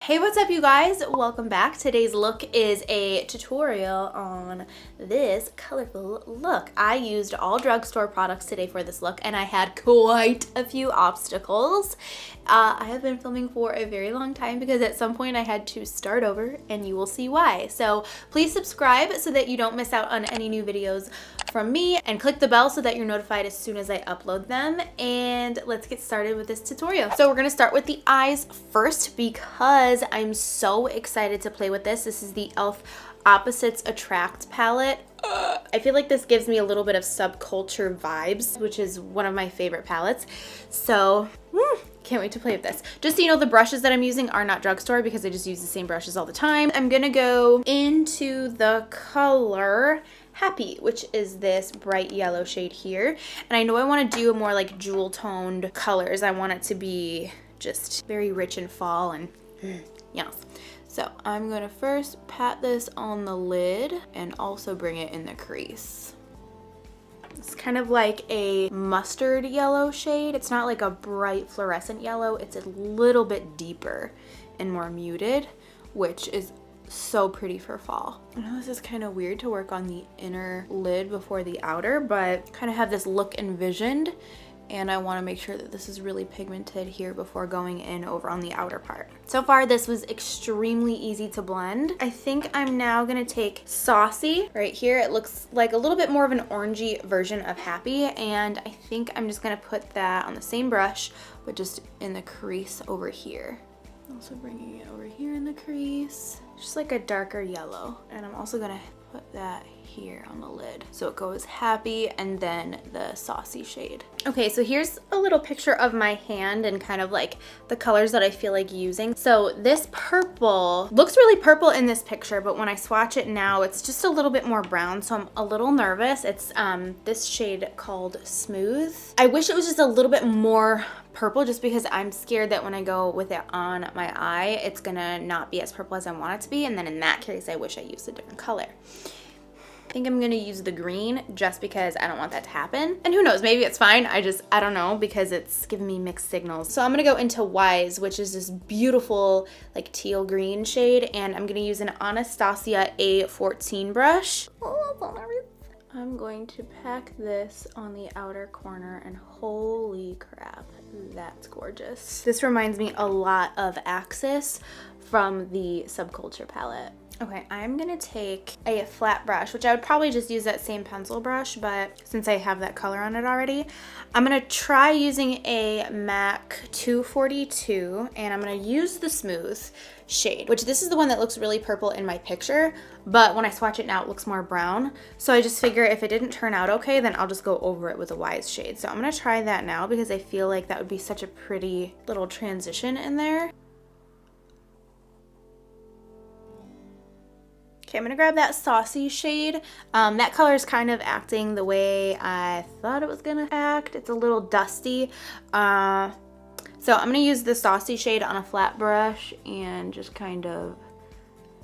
Hey, what's up you guys? Welcome back. Today's look is a tutorial on this colorful look. I used all drugstore products today for this look and I had quite a few obstacles. I have been filming for a very long time because at some point I had to start over and you will see why. So please subscribe so that you don't miss out on any new videos from me and click the bell so that you're notified as soon as I upload them. And let's get started with this tutorial. So we're gonna start with the eyes first because I'm so excited to play with this. This is the e.l.f. Opposites Attract palette. I feel like this gives me a little bit of Subculture vibes, which is one of my favorite palettes. So can't wait to play with this. Just so you know, the brushes that I'm using are not drugstore because I just use the same brushes all the time. I'm gonna go into the color Happy, which is this bright yellow shade here. And I know I want to do a more like jewel toned colors. I want it to be just very rich in fall and yes. So I'm gonna first pat this on the lid and also bring it in the crease. It's kind of like a mustard yellow shade. It's not like a bright fluorescent yellow. It's a little bit deeper and more muted, which is so pretty for fall. I know this is kind of weird to work on the inner lid before the outer, but kind of have this look envisioned. And I want to make sure that this is really pigmented here before going in over on the outer part. So far, this was extremely easy to blend. I think I'm now gonna take Saucy right here. It looks like a little bit more of an orangey version of Happy. And I think I'm just gonna put that on the same brush, but just in the crease over here. Also bringing it over here in the crease, just like a darker yellow. And I'm also gonna put that here on the lid. So it goes Happy and then the Saucy shade. Okay, so here's a little picture of my hand and kind of like the colors that I feel like using. So this purple looks really purple in this picture, but when I swatch it now, it's just a little bit more brown. So I'm a little nervous. It's this shade called Smooth. I wish it was just a little bit more purple just because I'm scared that when I go with it on my eye, it's gonna not be as purple as I want it to be. And then in that case, I wish I used a different color. I think I'm gonna use the green just because I don't want that to happen. And who knows, maybe it's fine. I don't know because it's giving me mixed signals. So I'm gonna go into Wise, which is this beautiful like teal green shade. And I'm gonna use an Anastasia A14 brush. Oh, I'm so nervous. I'm going to pack this on the outer corner and holy crap, that's gorgeous. This reminds me a lot of Axis from the Subculture palette. Okay, I'm gonna take a flat brush, which I would probably just use that same pencil brush, but since I have that color on it already, I'm gonna try using a MAC 242 and I'm gonna use the Smooth shade, which this is the one that looks really purple in my picture, but when I swatch it now, it looks more brown. So I just figure if it didn't turn out okay, then I'll just go over it with a Wise shade. So I'm gonna try that now because I feel like that would be such a pretty little transition in there. Okay, I'm gonna grab that Saucy shade. That color is kind of acting the way I thought it was gonna act. It's a little dusty. So I'm gonna use the Saucy shade on a flat brush and just kind of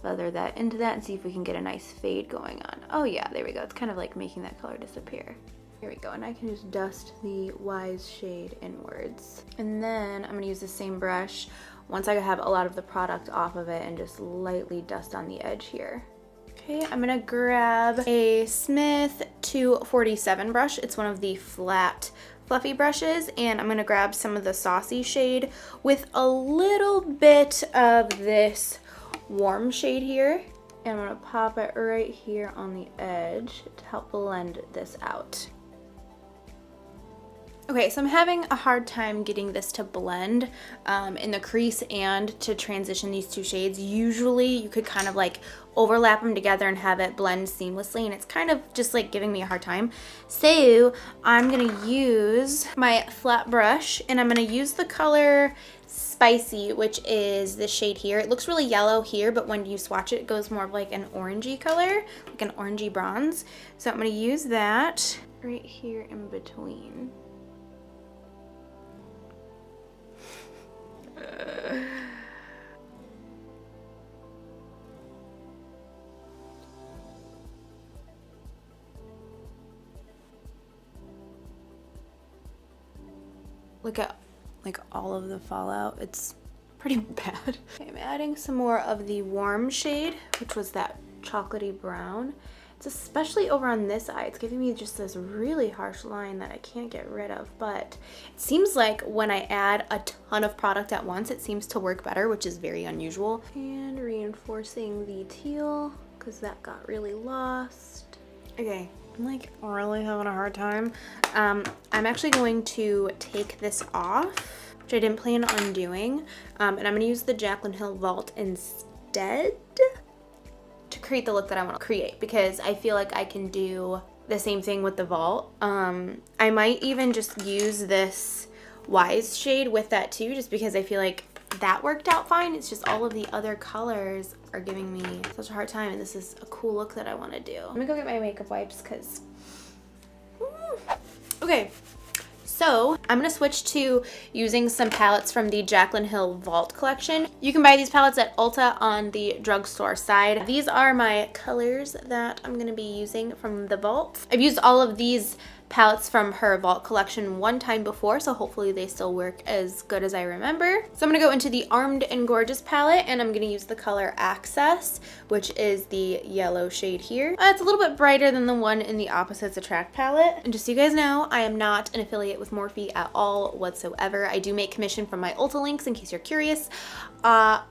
feather that into that and see if we can get a nice fade going on. Oh yeah, there we go. It's kind of like making that color disappear. Here we go, and I can just dust the Wise shade inwards. And then I'm gonna use the same brush once I have a lot of the product off of it and just lightly dust on the edge here. Okay, I'm gonna grab a Smith 247 brush. It's one of the flat, fluffy brushes, and I'm gonna grab some of the Saucy shade with a little bit of this warm shade here. And I'm gonna pop it right here on the edge to help blend this out. Okay, so I'm having a hard time getting this to blend in the crease and to transition these two shades. Usually you could kind of like overlap them together and have it blend seamlessly, and it's kind of just like giving me a hard time. So I'm gonna use my flat brush and I'm gonna use the color Spicy, which is this shade here. It looks really yellow here, but when you swatch it, it goes more of like an orangey color, like an orangey bronze. So I'm gonna use that right here in between. Look at like all of the fallout. It's pretty bad. Okay, I'm adding some more of the warm shade, which was that chocolatey brown. It's especially over on this eye. It's giving me just this really harsh line that I can't get rid of, but it seems like when I add a ton of product at once, it seems to work better, which is very unusual. And reinforcing the teal, because that got really lost. Okay, I'm like really having a hard time. I'm actually going to take this off, which I didn't plan on doing, and I'm gonna use the Jaclyn Hill Vault instead to create the look that I want to create, because I feel like I can do the same thing with the Vault. I might even just use this Wise shade with that too, just because I feel like that worked out fine. It's just all of the other colors are giving me such a hard time, and this is a cool look that I want to do. Let me go get my makeup wipes, because okay, so I'm gonna switch to using some palettes from the Jaclyn Hill Vault collection. You can buy these palettes at Ulta on the drugstore side. These are my colors that I'm gonna be using from the Vault. I've used all of these palettes from her Vault collection one time before, so hopefully they still work as good as I remember. So I'm gonna go into the Armed and Gorgeous palette, and I'm gonna use the color Access, which is the yellow shade here. It's a little bit brighter than the one in the Opposites Attract palette. And just so you guys know, I am not an affiliate with Morphe at all whatsoever. I do make commission from my Ulta links in case you're curious, but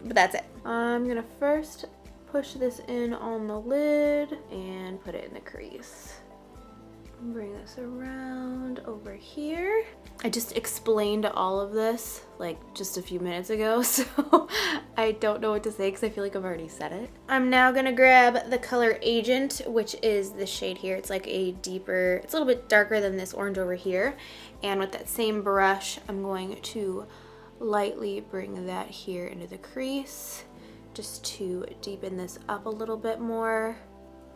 that's it. I'm gonna first push this in on the lid and put it in the crease. Bring this around over here. I just explained all of this like just a few minutes ago, so I don't know what to say because I feel like I've already said it. I'm now gonna grab the color Agent, which is this shade here. It's like a deeper, it's a little bit darker than this orange over here. And with that same brush, I'm going to lightly bring that here into the crease just to deepen this up a little bit more.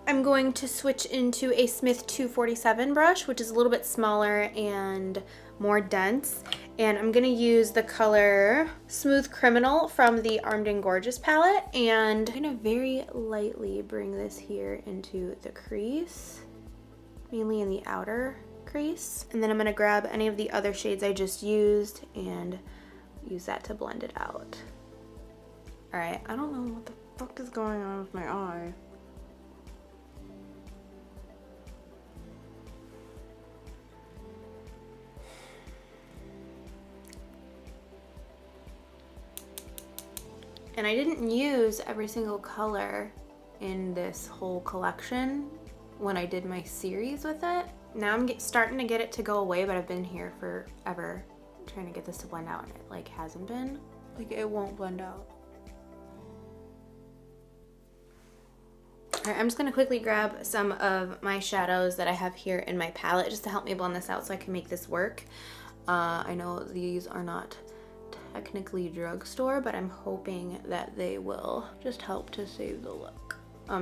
I'm going to switch into a Smith 247 brush, which is a little bit smaller and more dense. And I'm gonna use the color Smooth Criminal from the Armed and Gorgeous palette. And I'm gonna very lightly bring this here into the crease, mainly in the outer crease. And then I'm gonna grab any of the other shades I just used and use that to blend it out. All right, I don't know what the fuck is going on with my eye. And I didn't use every single color in this whole collection when I did my series with it. Now I'm starting to get it to go away, but I've been here forever trying to get this to blend out, and it like hasn't been. Like it won't blend out. All right, I'm just gonna quickly grab some of my shadows that I have here in my palette just to help me blend this out so I can make this work. I know these are not technically drugstore, but I'm hoping that they will just help to save the look.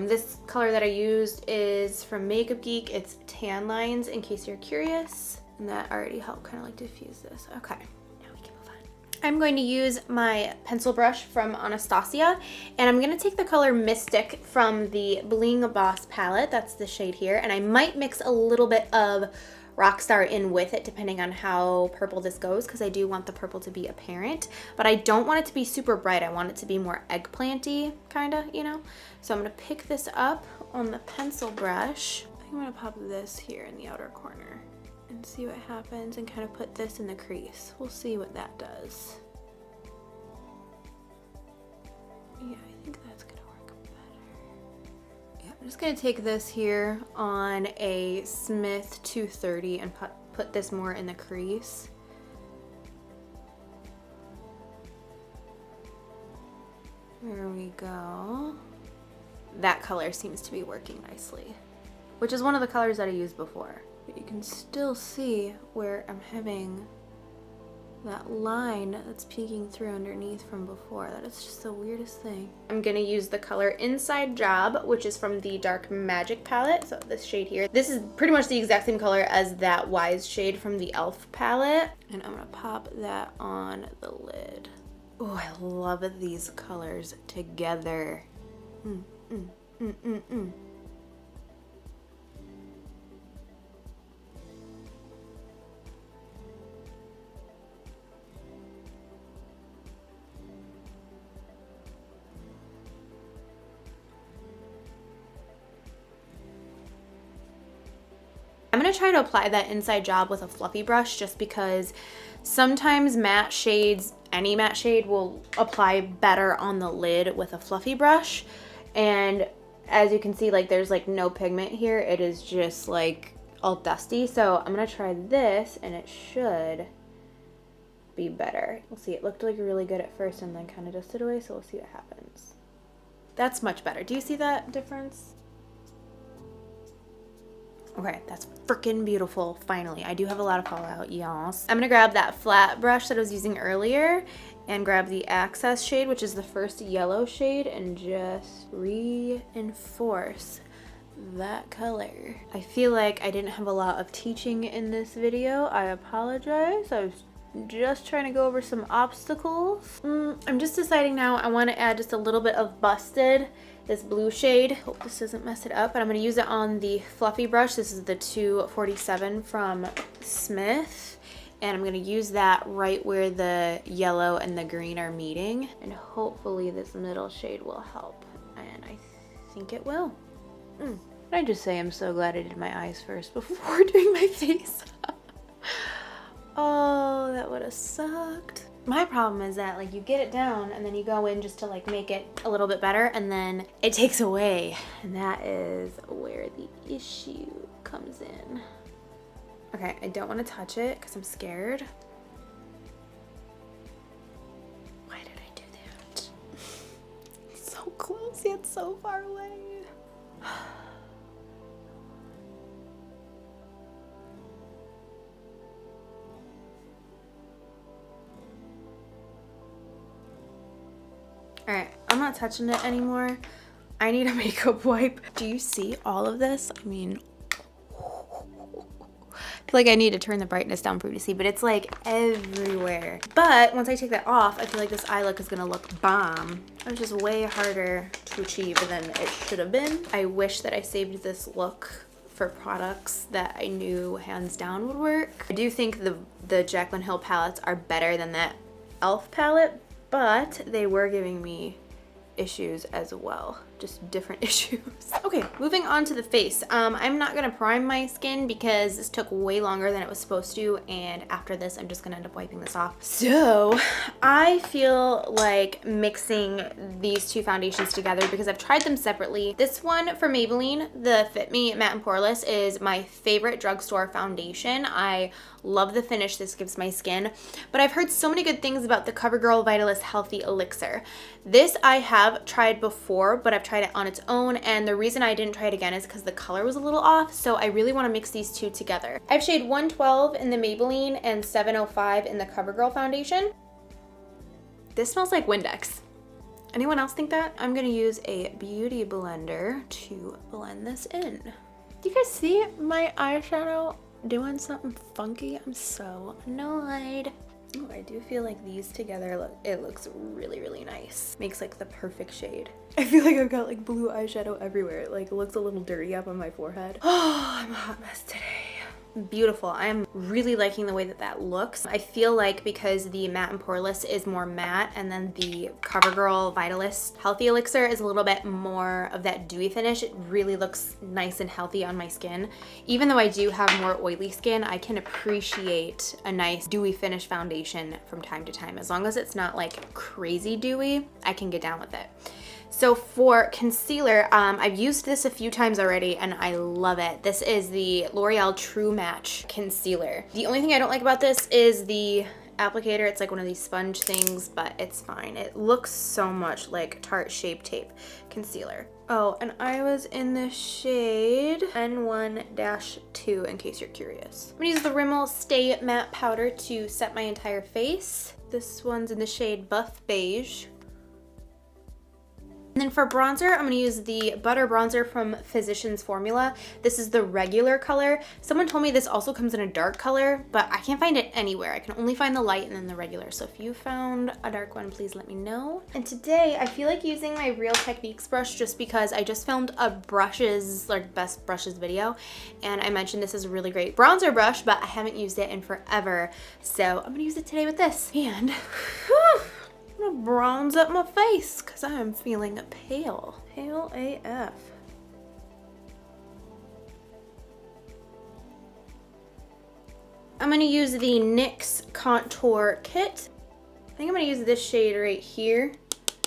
This color that I used is from Makeup Geek. It's Tan Lines, in case you're curious. And that already helped kind of like diffuse this. Okay, now we can move on. I'm going to use my pencil brush from Anastasia, and I'm gonna take the color Mystic from the Bling Boss palette. That's the shade here. And I might mix a little bit of Rockstar in with it depending on how purple this goes, because I do want the purple to be apparent, but I don't want it to be super bright. I want it to be more eggplanty kind of, you know? So I'm gonna pick this up on the pencil brush. I think I'm gonna pop this here in the outer corner and see what happens and kind of put this in the crease. We'll see what that does. Yeah, I think that's gonna work better. Yeah, I'm just gonna take this here on a Smith 230 and put this more in the crease. There we go. That color seems to be working nicely, which is one of the colors that I used before. But you can still see where I'm having that line that's peeking through underneath from before. That is just the weirdest thing. I'm gonna use the color Inside Job, which is from the Dark Magic palette. So this shade here. This is pretty much the exact same color as that Wise shade from the e.l.f. palette. And I'm gonna pop that on the lid. Oh, I love these colors together. I'm gonna try to apply that inside job with a fluffy brush just because sometimes matte shades, any matte shade will apply better on the lid with a fluffy brush. And as you can see, like there's like no pigment here. It is just like all dusty. So I'm gonna try this and it should be better. We'll see. It looked like really good at first and then kind of dusted away. So we'll see what happens. That's much better. Do you see that difference? Okay, that's freaking beautiful. Finally, I do have a lot of fallout, y'all. I'm gonna grab that flat brush that I was using earlier and grab the Access shade, which is the first yellow shade, and just reinforce that color. I feel like I didn't have a lot of teaching in this video. I apologize. I was just trying to go over some obstacles. I'm just deciding now I want to add just a little bit of Busted, this blue shade. Hope this doesn't mess it up, but I'm going to use it on the fluffy brush. This is the 247 from Smith, and I'm going to use that right where the yellow and the green are meeting, and hopefully this middle shade will help, and I think it will. Can I just say I'm so glad I did my eyes first before doing my face? Oh, that would have sucked. My problem is that like you get it down and then you go in just to like make it a little bit better and then it takes away. And that is where the issue comes in. Okay, I don't want to touch it because I'm scared. Why did I do that? So close yet so far away. All right, I'm not touching it anymore. I need a makeup wipe. Do you see all of this? I mean, I feel like I need to turn the brightness down for you to see, but it's like everywhere. But once I take that off, I feel like this eye look is gonna look bomb. It was just way harder to achieve than it should have been. I wish that I saved this look for products that I knew hands down would work. I do think the Jaclyn Hill palettes are better than that e.l.f. palette, but they were giving me issues as well, just different issues. Okay, moving on to the face. I'm not gonna prime my skin because this took way longer than it was supposed to, and after this I'm just gonna end up wiping this off. So I feel like mixing these two foundations together because I've tried them separately. This one from Maybelline, the Fit Me Matte and Poreless, is my favorite drugstore foundation. I love the finish this gives my skin, but I've heard so many good things about the CoverGirl Vitalist Healthy Elixir. This I have tried before, but I've tried it on its own, and the reason I didn't try it again is because the color was a little off, so I really want to mix these two together. I have shade 112 in the Maybelline and 705 in the CoverGirl foundation. This smells like Windex. Anyone else think that? I'm gonna use a beauty blender to blend this in. Do you guys see my eyeshadow doing something funky? I'm so annoyed. Oh, I do feel like these together, it looks really, really nice. Makes like the perfect shade. I feel like I've got like blue eyeshadow everywhere. It like looks a little dirty up on my forehead. Oh, I'm a hot mess today. Beautiful. I'm really liking the way that that looks. I feel like because the Matte and Poreless is more matte and then the CoverGirl Vitalist Healthy Elixir is a little bit more of that dewy finish, it really looks nice and healthy on my skin. Even though I do have more oily skin, I can appreciate a nice dewy finish foundation from time to time. As long as it's not like crazy dewy, I can get down with it. So for concealer, I've used this a few times already and I love it. This is the L'Oreal True Match Concealer. The only thing I don't like about this is the applicator. It's like one of these sponge things, but it's fine. It looks so much like Tarte Shape Tape Concealer. Oh, and I was in the shade N1-2 in case you're curious. I'm gonna use the Rimmel Stay Matte Powder to set my entire face. This one's in the shade Buff Beige. And then for bronzer, I'm gonna use the Butter Bronzer from Physicians Formula. This is the regular color. Someone told me this also comes in a dark color, but I can't find it anywhere. I can only find the light and then the regular. So if you found a dark one, please let me know. And today, I feel like using my Real Techniques brush just because I just filmed a brushes, like best brushes video, and I mentioned this is a really great bronzer brush, but I haven't used it in forever. So I'm gonna use it today with this. And whew, I'm gonna bronze up my face because I am feeling pale. Pale AF. I'm gonna use the NYX Contour Kit. I think I'm gonna use this shade right here.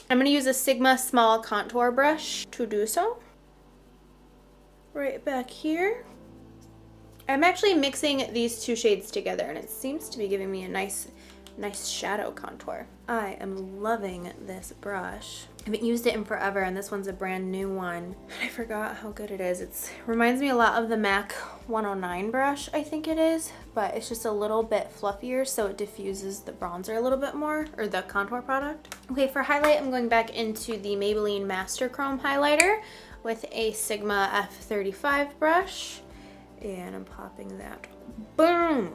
I'm gonna use a Sigma small contour brush to do so. Right back here. I'm actually mixing these two shades together and it seems to be giving me a nice shadow contour. I am loving this brush. I haven't used it in forever and this one's a brand new one. I forgot how good it is. It reminds me a lot of the MAC 109 brush, I think it is, but it's just a little bit fluffier so it diffuses the bronzer a little bit more, or the contour product. Okay, for highlight, I'm going back into the Maybelline Master Chrome highlighter with a Sigma F35 brush. And I'm popping that, boom,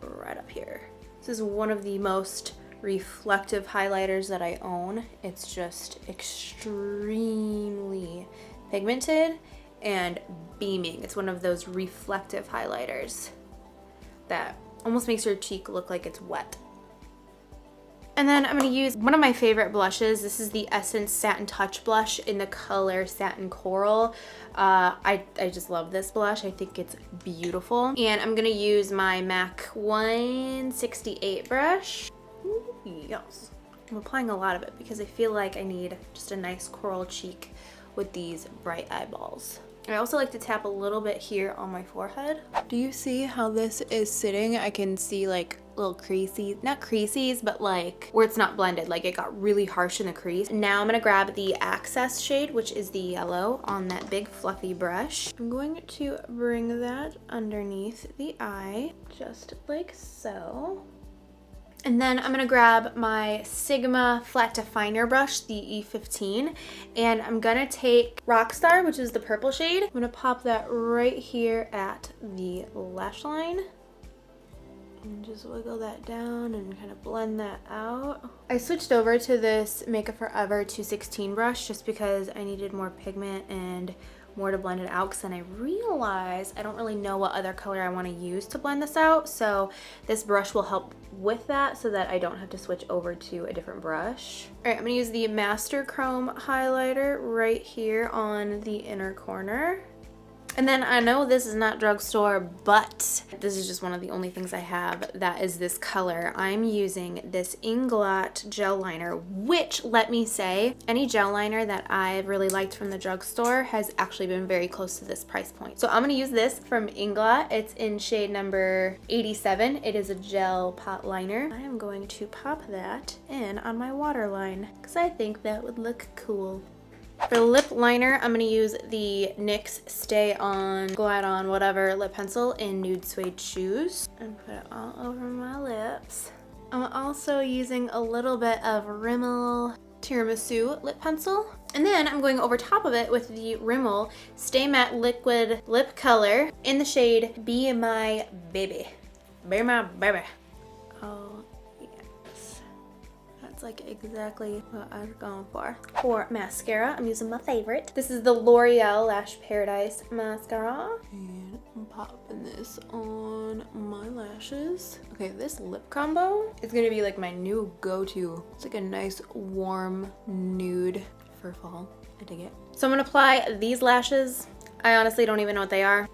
right up here. This is one of the most reflective highlighters that I own. It's just extremely pigmented and beaming. It's one of those reflective highlighters that almost makes your cheek look like it's wet. And then I'm going to use one of my favorite blushes. This is the Essence Satin Touch blush in the color Satin Coral. I just love this blush. I think it's beautiful. And I'm going to use my MAC 168 brush. Ooh, yes. I'm applying a lot of it because I feel like I need just a nice coral cheek with these bright eyeballs. I also like to tap a little bit here on my forehead. Do you see how this is sitting? I can see like little creases, not creases, but like where it's not blended, like it got really harsh in the crease. Now I'm gonna grab the Access shade, which is the yellow, on that big fluffy brush. I'm going to bring that underneath the eye, just like so. And then I'm gonna grab my Sigma Flat Definer brush, the E15, and I'm gonna take Rockstar, which is the purple shade. I'm gonna pop that right here at the lash line. And just wiggle that down and kind of blend that out. I switched over to this Makeup Forever 216 brush just because I needed more pigment and more to blend it out, because then I realized I don't really know what other color I want to use to blend this out, so this brush will help with that so that I don't have to switch over to a different brush. All right, I'm going to use the Master Chrome highlighter right here on the inner corner. And then I know this is not drugstore, but this is just one of the only things I have that is this color. I'm using this Inglot gel liner, which, let me say, any gel liner that I've really liked from the drugstore has actually been very close to this price point. So I'm going to use this from Inglot. It's in shade number 87. It is a gel pot liner. I am going to pop that in on my waterline because I think that would look cool. For the lip liner, I'm going to use the NYX Stay On, Glide On, whatever lip pencil in Nude Suede Shoes and put it all over my lips. I'm also using a little bit of Rimmel Tiramisu lip pencil. And then I'm going over top of it with the Rimmel Stay Matte Liquid Lip Color in the shade Be My Baby. Be My Baby. Oh. Like exactly what I was going for. For mascara, I'm using my favorite. This is the L'Oreal Lash Paradise mascara. And I'm popping this on my lashes. Okay, this lip combo is gonna be like my new go-to. It's like a nice warm nude for fall. I dig it. So I'm gonna apply these lashes. I honestly don't even know what they are.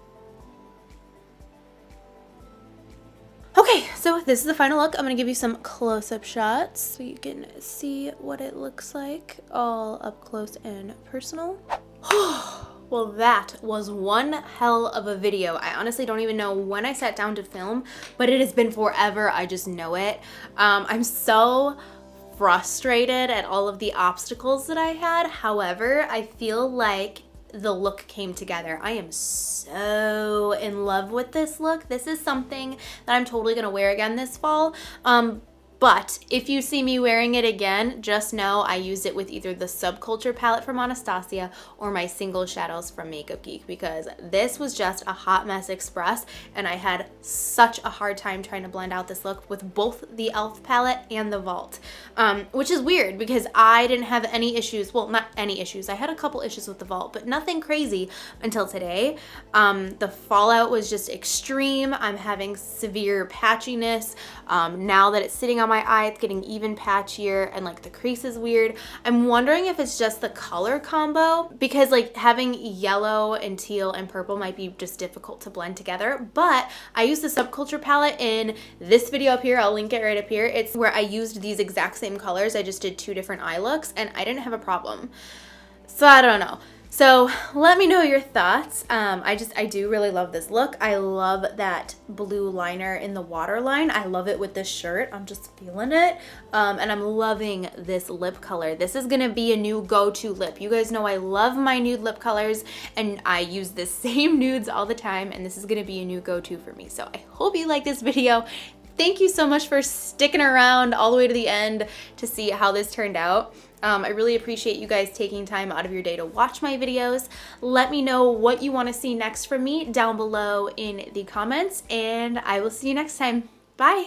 Okay, so this is the final look. I'm gonna give you some close-up shots so you can see what it looks like all up close and personal. Well, that was one hell of a video. I honestly don't even know when I sat down to film, but it has been forever. I just know it. I'm so frustrated at all of the obstacles that I had. However, I feel like the look came together. I am so in love with this look. This is something that I'm totally gonna wear again this fall. But if you see me wearing it again, just know I used it with either the Subculture palette from Anastasia or my single shadows from Makeup Geek, because this was just a hot mess express and I had such a hard time trying to blend out this look with both the e.l.f. palette and the Vault, which is weird because I didn't have any issues. Well, not any issues. I had a couple issues with the Vault, but nothing crazy until today. The fallout was just extreme. I'm having severe patchiness. Now that it's sitting on down my eye. It's getting even patchier and like the crease is weird. I'm wondering if it's just the color combo, because like having yellow and teal and purple might be just difficult to blend together. But I used the Subculture palette in this video up here. I'll link it right up here. It's where I used these exact same colors. I just did 2 different eye looks and I didn't have a problem. So I don't know. So let me know your thoughts. I do really love this look. I love that blue liner in the waterline. I love it with this shirt. I'm just feeling it. And I'm loving this lip color. This is gonna be a new go-to lip. You guys know I love my nude lip colors and I use the same nudes all the time, and this is gonna be a new go-to for me. So I hope you like this video. Thank you so much for sticking around all the way to the end to see how this turned out. I really appreciate you guys taking time out of your day to watch my videos. Let me know what you want to see next from me down below in the comments, and I will see you next time. Bye!